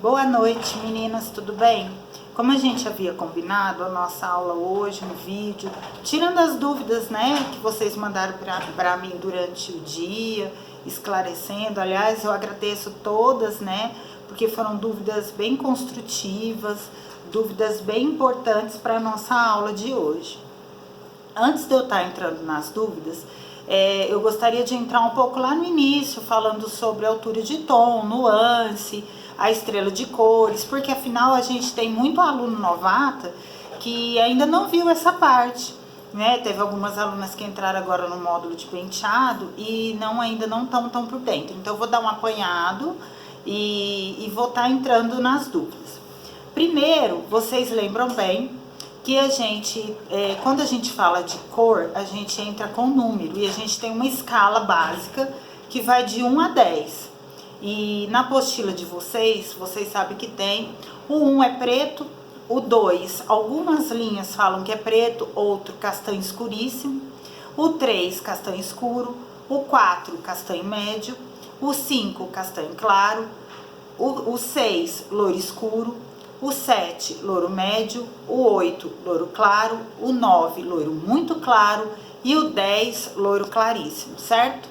Boa noite, meninas, tudo bem? Como a gente havia combinado, a nossa aula hoje, um vídeo, tirando as dúvidas, né, que vocês mandaram para mim durante o dia, esclarecendo. Aliás, eu agradeço todas, né, porque foram dúvidas bem construtivas, dúvidas bem importantes para a nossa aula de hoje. Antes de eu estar entrando nas dúvidas, eu gostaria de entrar um pouco lá no início, falando sobre altura de tom, nuance, a estrela de cores, porque afinal a gente tem muito aluno novata que ainda não viu essa parte, né? Teve algumas alunas que entraram agora no módulo de penteado e ainda não estão tão por dentro. Então eu vou dar um apanhado e vou estar entrando nas dúvidas. Primeiro, vocês lembram bem que a gente, quando a gente fala de cor, a gente entra com número e a gente tem uma escala básica que vai de 1 a 10. E na apostila de vocês sabem que tem o 1 é preto, o 2, algumas linhas falam que é preto, outro castanho escuríssimo, o 3 castanho escuro, o 4 castanho médio, o 5 castanho claro, o 6 loiro escuro, o 7 loiro médio, o 8 loiro claro, o 9 loiro muito claro e o 10 loiro claríssimo, certo?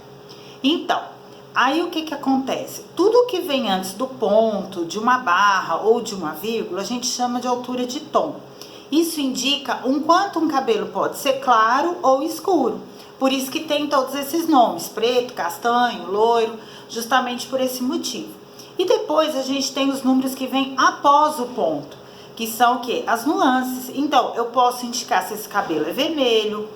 Então, aí o que acontece? Tudo que vem antes do ponto, de uma barra ou de uma vírgula, a gente chama de altura de tom. Isso indica quanto um cabelo pode ser claro ou escuro. Por isso que tem todos esses nomes, preto, castanho, loiro, justamente por esse motivo. E depois a gente tem os números que vêm após o ponto, que são o quê? As nuances. Então, eu posso indicar se esse cabelo é vermelho,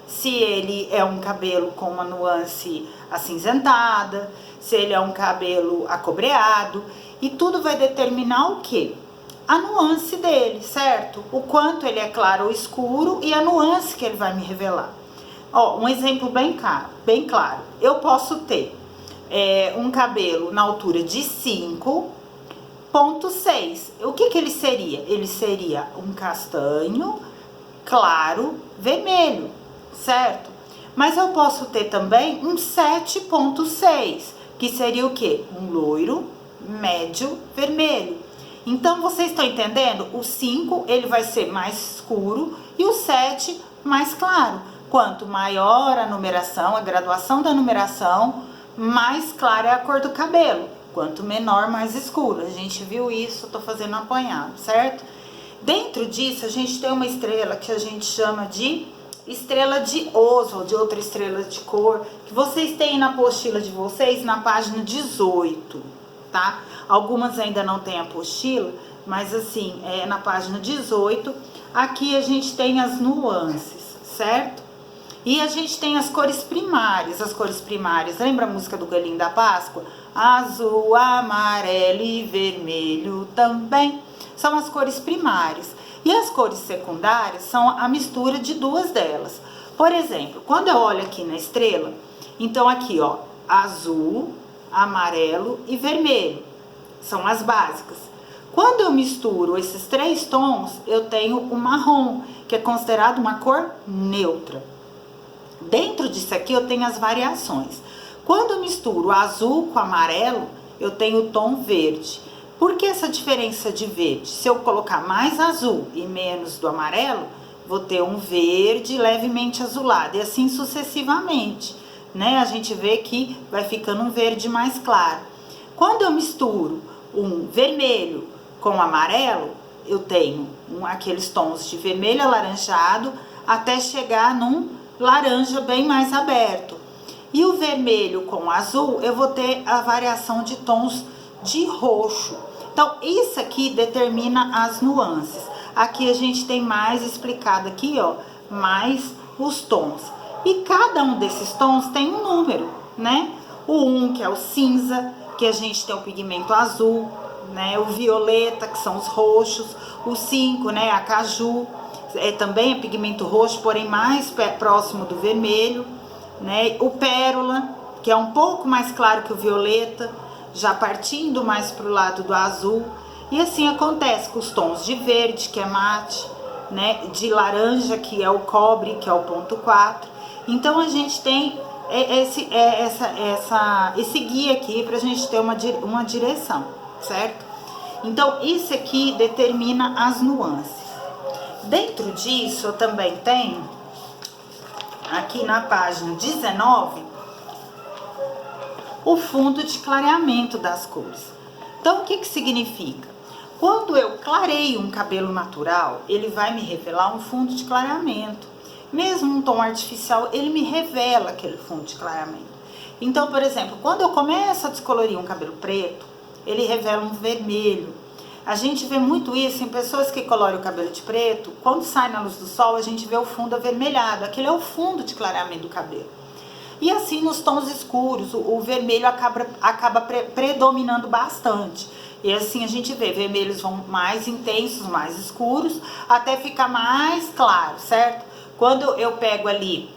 se ele é um cabelo com uma nuance acinzentada, se ele é um cabelo acobreado, e tudo vai determinar o quê? A nuance dele, certo? O quanto ele é claro ou escuro e a nuance que ele vai me revelar. Ó, um exemplo bem claro. Eu posso ter um cabelo na altura de 5,6. O que ele seria? Ele seria um castanho claro vermelho, certo? Mas eu posso ter também um 7,6, que seria o quê? Um loiro médio vermelho. Então, vocês estão entendendo? O 5, ele vai ser mais escuro e o 7 mais claro. Quanto maior a numeração, a graduação da numeração, mais clara é a cor do cabelo. Quanto menor, mais escuro. A gente viu isso, tô fazendo um apanhado, certo? Dentro disso, a gente tem uma estrela que a gente chama de estrela de Oswald, outra estrela de cor, que vocês têm na apostila de vocês na página 18, tá? Algumas ainda não têm apostila, mas assim, na página 18, aqui a gente tem as nuances, certo? E a gente tem as cores primárias, lembra a música do Galinho da Páscoa? Azul, amarelo e vermelho também, são as cores primárias. E as cores secundárias são a mistura de duas delas. Por exemplo, quando eu olho aqui na estrela, então aqui, ó, azul, amarelo e vermelho, são as básicas. Quando eu misturo esses três tons, eu tenho o marrom, que é considerado uma cor neutra. Dentro disso aqui eu tenho as variações. Quando eu misturo azul com amarelo, eu tenho o tom verde. Por que essa diferença de verde? Se eu colocar mais azul e menos do amarelo, vou ter um verde levemente azulado e assim sucessivamente, né? A gente vê que vai ficando um verde mais claro. Quando eu misturo um vermelho com amarelo, eu tenho aqueles tons de vermelho alaranjado até chegar num laranja bem mais aberto. E o vermelho com azul, eu vou ter a variação de tons de roxo. Então, isso aqui determina as nuances. Aqui a gente tem mais explicado aqui, ó, mais os tons. E cada um desses tons tem um número, né? O 1, que é o cinza, que a gente tem o pigmento azul, né? O violeta, que são os roxos. O 5, né? A caju, também é pigmento roxo, porém mais próximo do vermelho, né? O pérola, que é um pouco mais claro que o violeta, já partindo mais para o lado do azul. E assim acontece com os tons de verde, que é mate, né, de laranja, que é o cobre, que é o ponto 4. Então a gente tem esse guia aqui para a gente ter uma direção, certo? Então, isso aqui determina as nuances. Dentro disso, eu também tenho, aqui na página 19, o fundo de clareamento das cores. Então, o que significa? Quando eu clareio um cabelo natural, ele vai me revelar um fundo de clareamento. Mesmo um tom artificial, ele me revela aquele fundo de clareamento. Então, por exemplo, quando eu começo a descolorir um cabelo preto, ele revela um vermelho. A gente vê muito isso em pessoas que coloram o cabelo de preto. Quando sai na luz do sol, a gente vê o fundo avermelhado. Aquele é o fundo de clareamento do cabelo. E assim nos tons escuros, o vermelho acaba predominando bastante. E assim a gente vê, vermelhos vão mais intensos, mais escuros, até ficar mais claro, certo? Quando eu pego ali,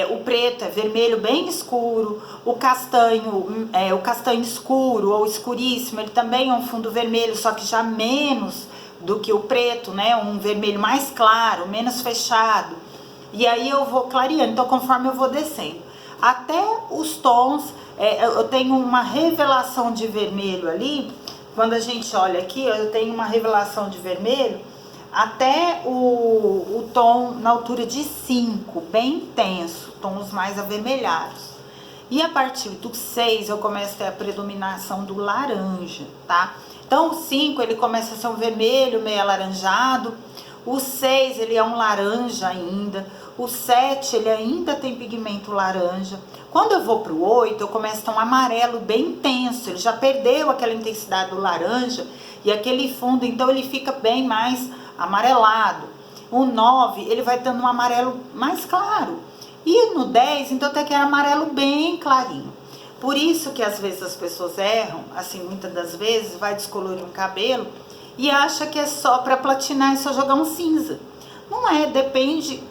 o preto é vermelho bem escuro, o castanho escuro ou escuríssimo, ele também é um fundo vermelho, só que já menos do que o preto, né? Um vermelho mais claro, menos fechado. E aí eu vou clareando, então conforme eu vou descendo. Até os tons, eu tenho uma revelação de vermelho ali. Quando a gente olha aqui, eu tenho uma revelação de vermelho até o tom na altura de 5, bem intenso, tons mais avermelhados. E a partir do 6 eu começo a ter a predominação do laranja, tá? Então o 5 ele começa a ser um vermelho meio alaranjado, o 6 ele é um laranja ainda, o 7 ele ainda tem pigmento laranja. Quando eu vou pro 8, eu começo a ter um amarelo bem intenso, ele já perdeu aquela intensidade do laranja e aquele fundo, então ele fica bem mais amarelado. O 9, ele vai dando um amarelo mais claro. E no 10, então tem aquele amarelo bem clarinho. Por isso que às vezes as pessoas erram, assim, muitas das vezes, vai descolorir um cabelo e acha que é só para platinar, é só jogar um cinza. Não é, depende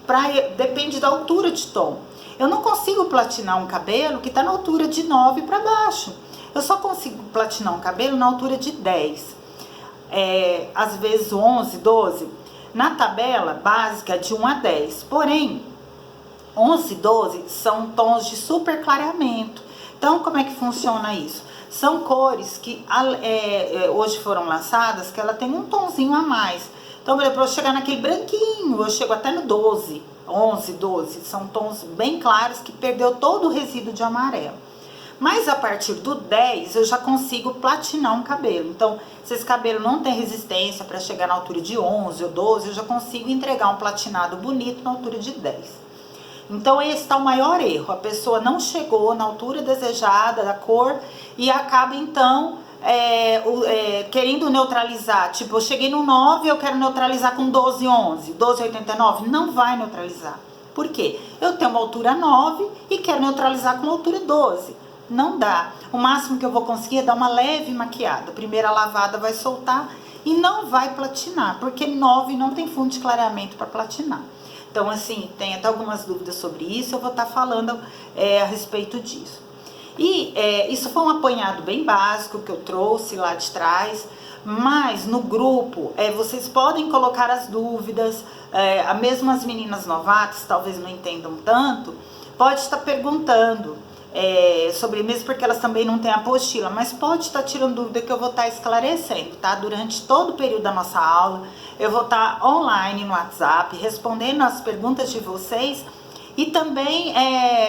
da altura de tom. Eu não consigo platinar um cabelo que está na altura de 9 para baixo. Eu só consigo platinar um cabelo na altura de 10. Às vezes 11, 12. Na tabela básica de 1 a 10. Porém, 11 e 12 são tons de super clareamento. Então, como é que funciona isso? São cores que hoje foram lançadas, que ela tem um tonzinho a mais. Então, para eu chegar naquele branquinho, eu chego até no 12, 11, 12. São tons bem claros que perdeu todo o resíduo de amarelo. Mas a partir do 10, eu já consigo platinar um cabelo. Então, se esse cabelo não tem resistência para chegar na altura de 11 ou 12, eu já consigo entregar um platinado bonito na altura de 10. Então, esse está o maior erro. A pessoa não chegou na altura desejada da cor e acaba, então, querendo neutralizar. Tipo, eu cheguei no 9 e eu quero neutralizar com 12, 11, 12,89. Não vai neutralizar. Por quê? Eu tenho uma altura 9 e quero neutralizar com uma altura 12. Não dá. O máximo que eu vou conseguir é dar uma leve maquiada. A primeira lavada vai soltar e não vai platinar, porque 9 não tem fundo de clareamento para platinar. Então, assim, tem até algumas dúvidas sobre isso, eu vou estar falando a respeito disso. E isso foi um apanhado bem básico que eu trouxe lá de trás, mas no grupo vocês podem colocar as dúvidas, mesmo as meninas novatas, talvez não entendam tanto, pode estar perguntando sobre, mesmo porque elas também não têm apostila, mas pode estar tirando dúvida que eu vou estar esclarecendo, tá? Durante todo o período da nossa aula, eu vou estar online no WhatsApp, respondendo as perguntas de vocês e também,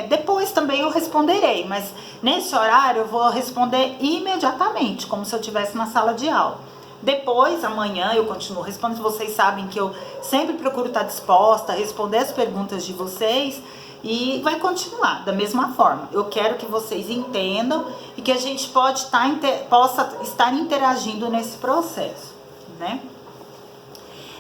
depois também eu responderei, mas nesse horário eu vou responder imediatamente, como se eu estivesse na sala de aula. Depois, amanhã, eu continuo respondendo. Vocês sabem que eu sempre procuro estar disposta a responder as perguntas de vocês e vai continuar da mesma forma. Eu quero que vocês entendam e que a gente possa estar interagindo nesse processo, né?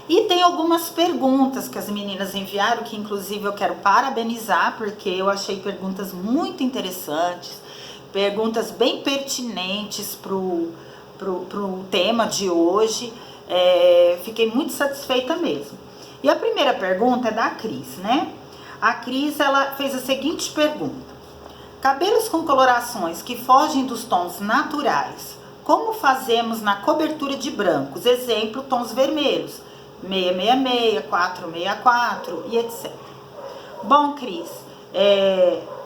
E tem algumas perguntas que as meninas enviaram, que inclusive eu quero parabenizar, porque eu achei perguntas muito interessantes, perguntas bem pertinentes pro tema de hoje. Fiquei muito satisfeita mesmo. E a primeira pergunta é da Cris, né? A Cris, ela fez a seguinte pergunta: cabelos com colorações que fogem dos tons naturais, como fazemos na cobertura de brancos? Exemplo, tons vermelhos, 666, 464 e etc. Bom, Cris,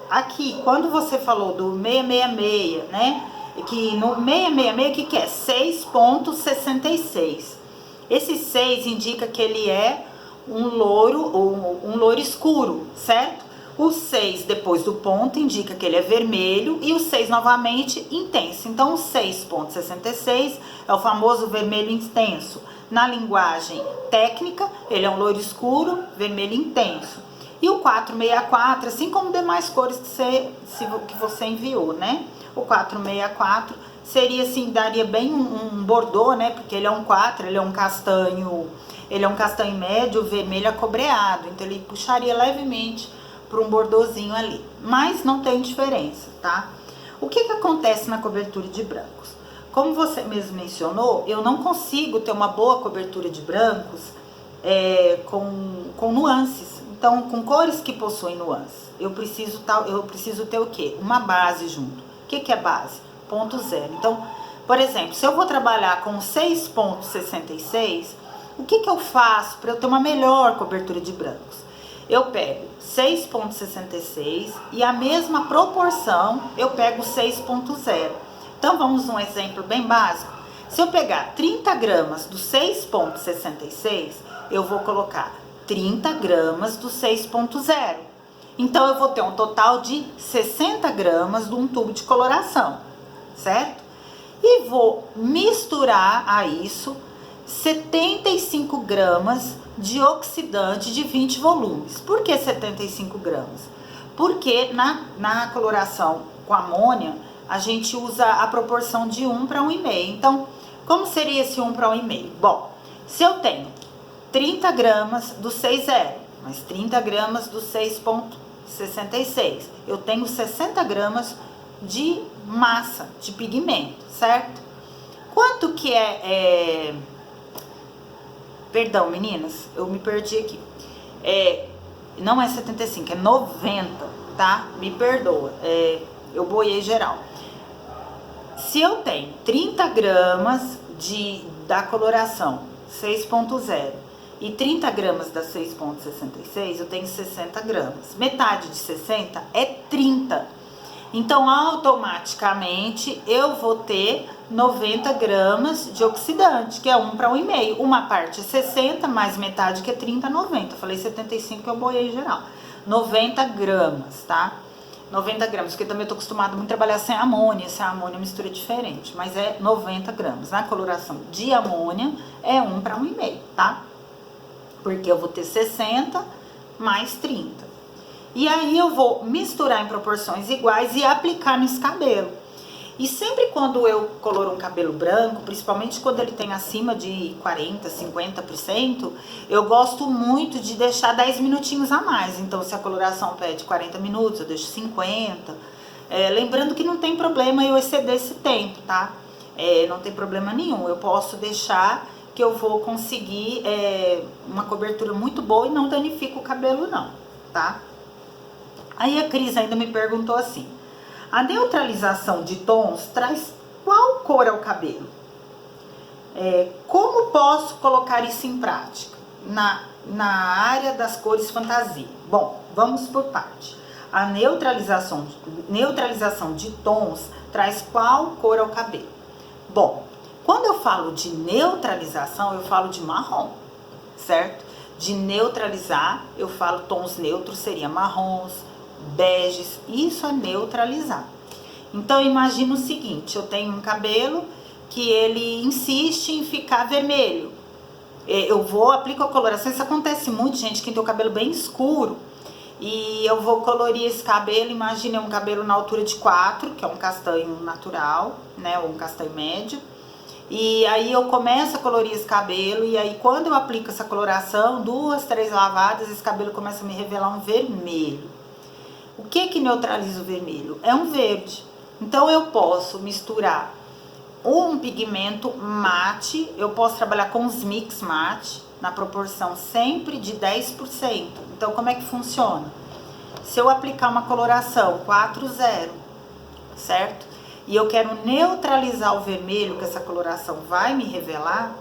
aqui, quando você falou do 666, né? que no 666, o que é? 6,66. Esse 6 indica que ele é um louro escuro, certo? O 6 depois do ponto indica que ele é vermelho e o 6 novamente intenso. Então o 6,66 é o famoso vermelho intenso. Na linguagem técnica, ele é um louro escuro, vermelho intenso. E o 464, assim como demais cores que você enviou, né? O 464 seria assim, daria bem um bordô, né? Porque ele é um 4, ele é um castanho médio, vermelho acobreado. Então ele puxaria levemente para um bordozinho ali. Mas não tem diferença, tá? O que acontece na cobertura de brancos? Como você mesmo mencionou, eu não consigo ter uma boa cobertura de brancos com nuances. Então, com cores que possuem nuances. Eu preciso ter o quê? Uma base junto. O que é base? Ponto zero. Então, por exemplo, se eu vou trabalhar com 6,66, o que eu faço para eu ter uma melhor cobertura de brancos? Eu pego 6,66 e a mesma proporção eu pego 6,0. Então, vamos um exemplo bem básico. Se eu pegar 30 gramas do 6,66, eu vou colocar 30 gramas do 6,0. Então, eu vou ter um total de 60 gramas de um tubo de coloração, certo? E vou misturar a isso 75 gramas de oxidante de 20 volumes. Por que 75 gramas? Porque na coloração com amônia, a gente usa a proporção de 1 para 1,5. Então, como seria esse 1 para 1,5? Bom, se eu tenho 30 gramas do 6,0, mais 30 gramas do 6,66, eu tenho 60 gramas de massa, de pigmento, certo? Quanto que Perdão, meninas, eu me perdi aqui. Não é 75, é 90, tá? Me perdoa, eu boiei geral. Se eu tenho 30 gramas da coloração 6,0 e 30 gramas da 6,66, eu tenho 60 gramas. Metade de 60 é 30. Então, automaticamente, eu vou ter 90 gramas de oxidante, que é 1 para 1,5. Uma parte é 60, mais metade que é 30, 90. Eu falei 75 que eu boiei geral. 90 gramas, tá? 90 gramas, porque também eu tô acostumada muito a trabalhar sem amônia. Sem amônia a mistura é diferente, mas é 90 gramas. Na coloração de amônia é 1 para 1,5, tá? Porque eu vou ter 60 mais 30. E aí eu vou misturar em proporções iguais e aplicar nesse cabelo. E sempre quando eu coloro um cabelo branco, principalmente quando ele tem acima de 40, 50%, eu gosto muito de deixar 10 minutinhos a mais. Então, se a coloração pede 40 minutos, eu deixo 50. Lembrando que não tem problema eu exceder esse tempo, tá? Não tem problema nenhum. Eu posso deixar que eu vou conseguir uma cobertura muito boa e não danifico o cabelo não, tá? Aí a Cris ainda me perguntou assim: a neutralização de tons traz qual cor ao cabelo? Como posso colocar isso em prática na área das cores fantasia? Bom, vamos por parte. A neutralização de tons traz qual cor ao cabelo? Bom, quando eu falo de neutralização, eu falo de marrom, certo? De neutralizar, eu falo tons neutros, seria marrons, beges, isso é neutralizar. Então, imagina o seguinte, eu tenho um cabelo que ele insiste em ficar vermelho. Eu aplico a coloração, isso acontece muito, gente, que tem o cabelo bem escuro. E eu vou colorir esse cabelo, imagina um cabelo na altura de 4, que é um castanho natural, né, ou um castanho médio. E aí eu começo a colorir esse cabelo, e aí quando eu aplico essa coloração, 2, 3 lavadas, esse cabelo começa a me revelar um vermelho. O que neutraliza o vermelho? É um verde. Então, eu posso misturar um pigmento mate, eu posso trabalhar com os mix mate, na proporção sempre de 10%. Então, como é que funciona? Se eu aplicar uma coloração 4,0, certo? E eu quero neutralizar o vermelho que essa coloração vai me revelar,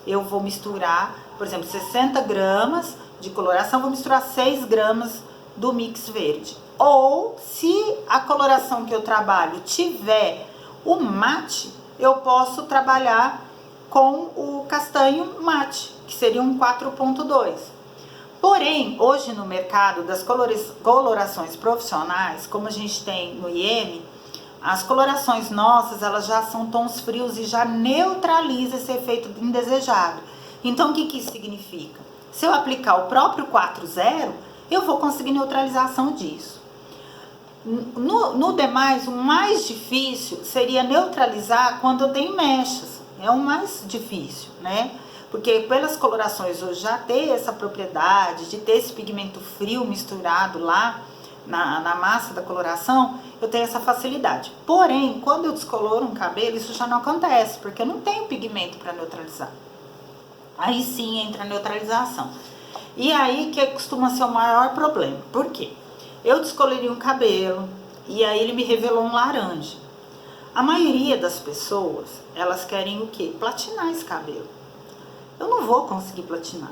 eu vou misturar, por exemplo, 60 gramas de coloração, vou misturar 6 gramas do mix verde. Ou, se a coloração que eu trabalho tiver O mate, eu posso trabalhar com o castanho mate, que seria um 4.2. Porém, hoje no mercado das colorações profissionais, como a gente tem no IEM, as colorações nossas, elas já são tons frios e já neutraliza esse efeito indesejado. Então, o que isso significa? Se eu aplicar o próprio 4.0, eu vou conseguir neutralizar a ação disso. No demais, o mais difícil seria neutralizar quando eu tenho mechas. É o mais difícil, né? Porque pelas colorações hoje já ter essa propriedade de ter esse pigmento frio misturado lá na massa da coloração, eu tenho essa facilidade. Porém, quando eu descoloro um cabelo, isso já não acontece, porque eu não tenho pigmento para neutralizar. Aí sim entra a neutralização. E aí que costuma ser o maior problema. Por quê? Eu descolori um cabelo e aí ele me revelou um laranja. A maioria das pessoas, elas querem o quê? Platinar esse cabelo. Eu não vou conseguir platinar.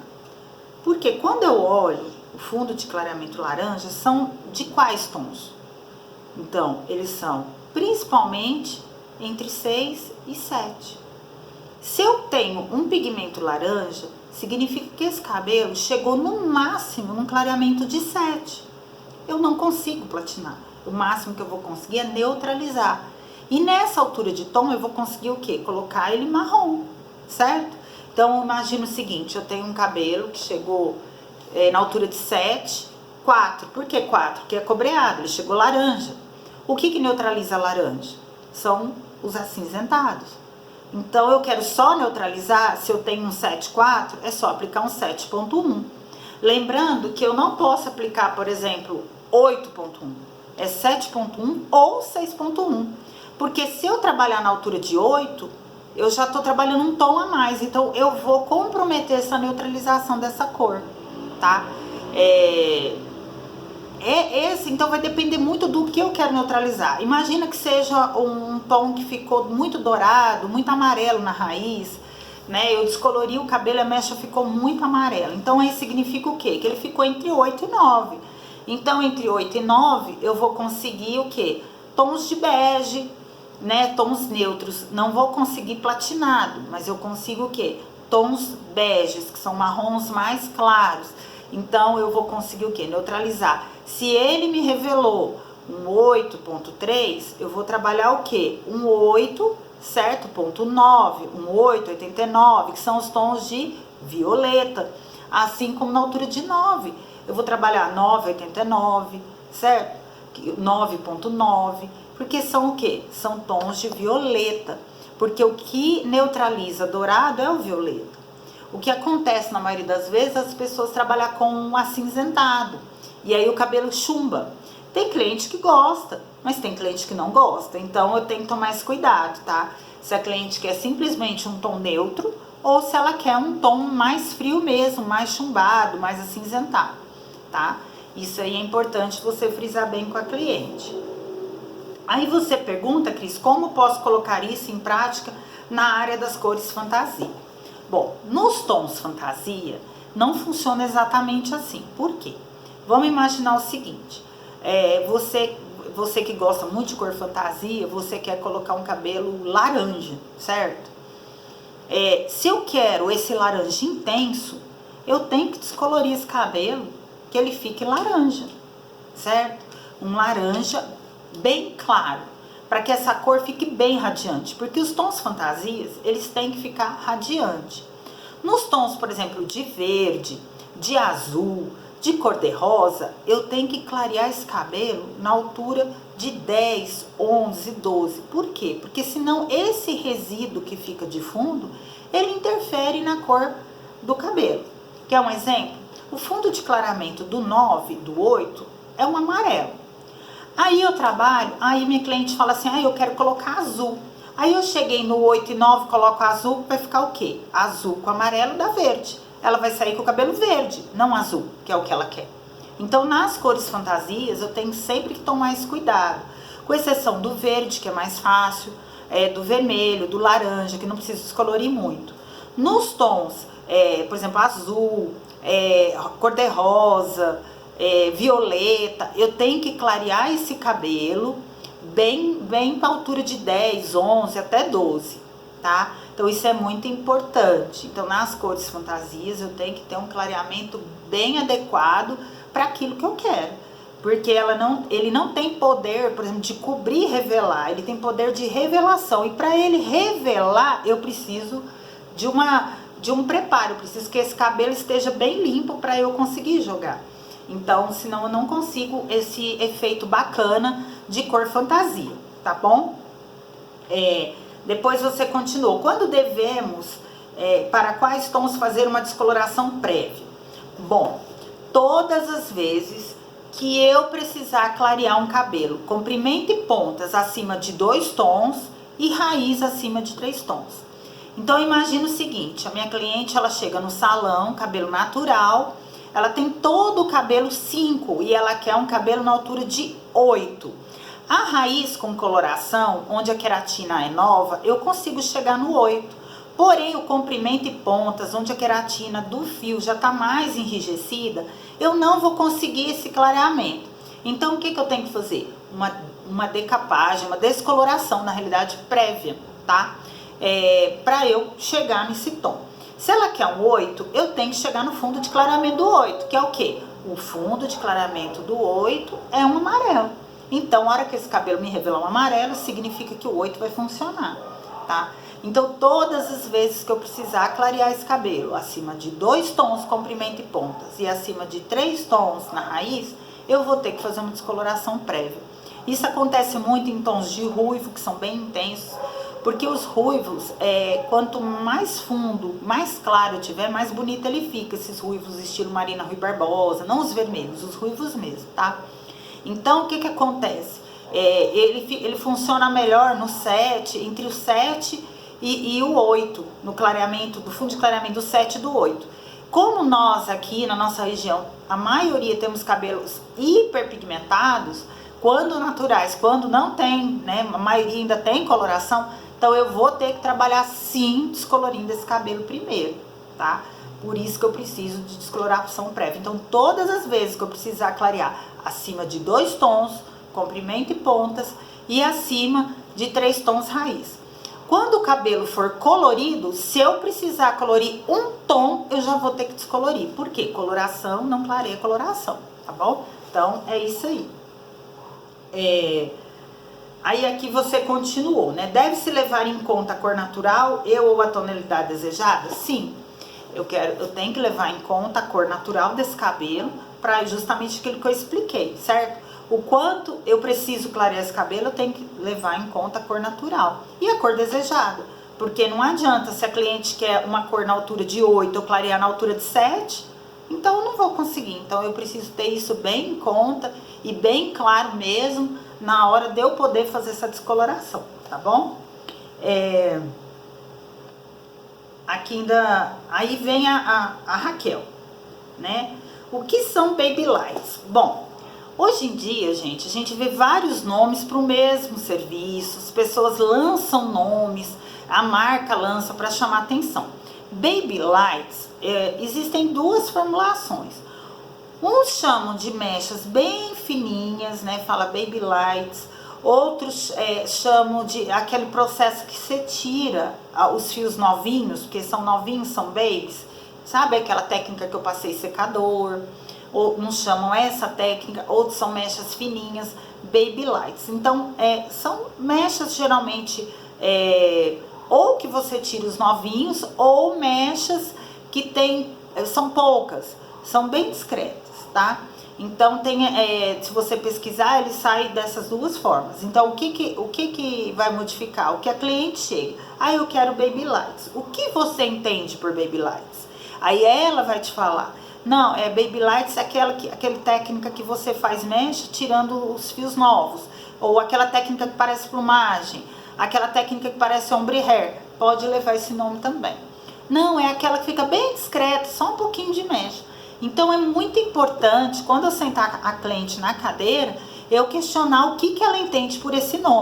Porque quando eu olho o fundo de clareamento laranja, são de quais tons? Então, eles são principalmente entre 6 e 7. Se eu tenho um pigmento laranja, significa que esse cabelo chegou no máximo num clareamento de 7. Eu não consigo platinar. O máximo que eu vou conseguir é neutralizar. E nessa altura de tom eu vou conseguir o quê? Colocar ele marrom, certo? Então imagina o seguinte, eu tenho um cabelo que chegou na altura de 7, 4. Por que 4? Porque é cobreado, ele chegou laranja. O que neutraliza a laranja? São os acinzentados. Então eu quero só neutralizar, se eu tenho um 7.4, é só aplicar um 7.1. Lembrando que eu não posso aplicar, por exemplo, 8.1. É 7.1 ou 6.1. Porque se eu trabalhar na altura de 8, eu já estou trabalhando um tom a mais. Então eu vou comprometer essa neutralização dessa cor, tá? Então vai depender muito do que eu quero neutralizar. Imagina que seja um tom que ficou muito dourado, muito amarelo na raiz, né? Eu descolori o cabelo e a mecha ficou muito amarela. Então aí significa o quê? Que ele ficou entre 8 e 9. Então entre 8 e 9 eu vou conseguir o quê? Tons de bege, né? Tons neutros. Não vou conseguir platinado, mas eu consigo o quê? Tons beges, que são marrons mais claros. Então eu vou conseguir o quê? Neutralizar. Se ele me revelou um 8.3, eu vou trabalhar o quê? Um 8, certo? Ponto 9, um 8,89, que são os tons de violeta. Assim como na altura de 9. Eu vou trabalhar 9,89, certo? 9.9, porque são o quê? São tons de violeta. Porque o que neutraliza dourado é o violeta. O que acontece na maioria das vezes, as pessoas trabalham com um acinzentado. E aí o cabelo chumba. Tem cliente que gosta, mas tem cliente que não gosta. Então eu tenho que tomar esse cuidado, tá? Se a cliente quer simplesmente um tom neutro ou se ela quer um tom mais frio mesmo, mais chumbado, mais acinzentado, tá? Isso aí é importante você frisar bem com a cliente. Aí você pergunta, Cris, como posso colocar isso em prática na área das cores fantasia? Bom, nos tons fantasia não funciona exatamente assim. Por quê? Vamos imaginar o seguinte, você que gosta muito de cor fantasia, você quer colocar um cabelo laranja, certo? Se eu quero esse laranja intenso, eu tenho que descolorir esse cabelo, que ele fique laranja, certo? Um laranja bem claro, para que essa cor fique bem radiante, porque os tons fantasias, eles têm que ficar radiante. Nos tons, por exemplo, de verde, de azul, de cor-de-rosa, eu tenho que clarear esse cabelo na altura de 10, 11, 12. Por quê? Porque senão esse resíduo que fica de fundo, ele interfere na cor do cabelo. Quer um exemplo? O fundo de clareamento do 9, do 8, é um amarelo. Aí eu trabalho, aí minha cliente fala assim, eu quero colocar azul. Aí eu cheguei no 8 e 9, coloco azul, vai ficar o quê? Azul com amarelo dá verde. Ela vai sair com o cabelo verde, não azul, que é o que ela quer. Então, nas cores fantasias, eu tenho sempre que tomar esse cuidado. Com exceção do verde, que é mais fácil, do vermelho, do laranja, que não precisa descolorir muito. Nos tons, por exemplo, azul, cor-de-rosa, violeta, eu tenho que clarear esse cabelo bem para altura de 10, 11, até 12, tá? Então isso é muito importante. Então nas cores fantasias eu tenho que ter um clareamento bem adequado para aquilo que eu quero. Porque ele não tem poder, por exemplo, de cobrir e revelar, ele tem poder de revelação. E para ele revelar, eu preciso de um preparo, eu preciso que esse cabelo esteja bem limpo para eu conseguir jogar. Então, senão eu não consigo esse efeito bacana de cor fantasia, tá bom? Depois você continuou. Quando devemos, para quais tons fazer uma descoloração prévia? Bom, todas as vezes que eu precisar clarear um cabelo, comprimento e pontas acima de 2 tons e raiz acima de 3 tons. Então imagina o seguinte, a minha cliente, ela chega no salão, cabelo natural, ela tem todo o cabelo 5 e ela quer um cabelo na altura de 8. A raiz com coloração, onde a queratina é nova, eu consigo chegar no 8. Porém, o comprimento e pontas, onde a queratina do fio já está mais enrijecida, eu não vou conseguir esse clareamento. Então, o que eu tenho que fazer? Uma decapagem, uma descoloração, na realidade, prévia, tá? Para eu chegar nesse tom. Se ela quer um 8, eu tenho que chegar no fundo de clareamento do 8, que é o quê? O fundo de clareamento do 8 é um amarelo. Então, a hora que esse cabelo me revelar um amarelo, significa que o 8 vai funcionar, tá? Então, todas as vezes que eu precisar clarear esse cabelo, acima de 2 tons, comprimento e pontas, e acima de 3 tons na raiz, eu vou ter que fazer uma descoloração prévia. Isso acontece muito em tons de ruivo, que são bem intensos, porque os ruivos, quanto mais fundo, mais claro tiver, mais bonito ele fica. Esses ruivos estilo Marina Rui Barbosa, não os vermelhos, os ruivos mesmo, tá? Então, o que acontece? Ele funciona melhor no 7, entre o 7 e o 8, no clareamento, do fundo de clareamento do 7 e do 8. Como nós aqui na nossa região, a maioria temos cabelos hiperpigmentados, quando naturais, quando não tem, né, a maioria ainda tem coloração, então eu vou ter que trabalhar sim descolorindo esse cabelo primeiro, tá? Por isso que eu preciso de descoloração prévia. Então todas as vezes que eu precisar clarear acima de 2 tons, comprimento e pontas, e acima de 3 tons raiz. Quando o cabelo for colorido, se eu precisar colorir um tom, eu já vou ter que descolorir. Por quê? Coloração não clareia coloração, tá bom? Então, é isso aí. Aí aqui você continuou, né? Deve-se levar em conta a cor natural ou a tonalidade desejada? Sim, eu tenho que levar em conta a cor natural desse cabelo, para justamente aquilo que eu expliquei, certo? O quanto eu preciso clarear esse cabelo, eu tenho que levar em conta a cor natural e a cor desejada. Porque não adianta, se a cliente quer uma cor na altura de 8, eu clarear na altura de 7, então eu não vou conseguir. Então eu preciso ter isso bem em conta e bem claro mesmo na hora de eu poder fazer essa descoloração, tá bom? Aqui ainda, aí vem a Raquel, né? O que são baby lights? Bom, hoje em dia, gente, a gente vê vários nomes para o mesmo serviço, as pessoas lançam nomes, a marca lança para chamar atenção. Baby lights, existem 2 formulações. Uns chamam de mechas bem fininhas, né? Fala baby lights. Outros chamam de aquele processo que você tira os fios novinhos, porque são novinhos, são babies. Sabe aquela técnica que eu passei secador? Ou não chamam essa técnica, outros são mechas fininhas, baby lights. Então, são mechas geralmente, ou que você tira os novinhos, ou mechas que são poucas, são bem discretas, tá? Então, se você pesquisar, ele sai dessas 2 formas. Então, o que vai modificar? O que a cliente chega, eu quero baby lights. O que você entende por baby lights? Aí ela vai te falar, não, baby lights é aquela técnica que você faz mecha tirando os fios novos, ou aquela técnica que parece plumagem, aquela técnica que parece ombre hair, pode levar esse nome também. Não, é aquela que fica bem discreta, só um pouquinho de mecha. Então é muito importante, quando eu sentar a cliente na cadeira, eu questionar o que ela entende por esse nome.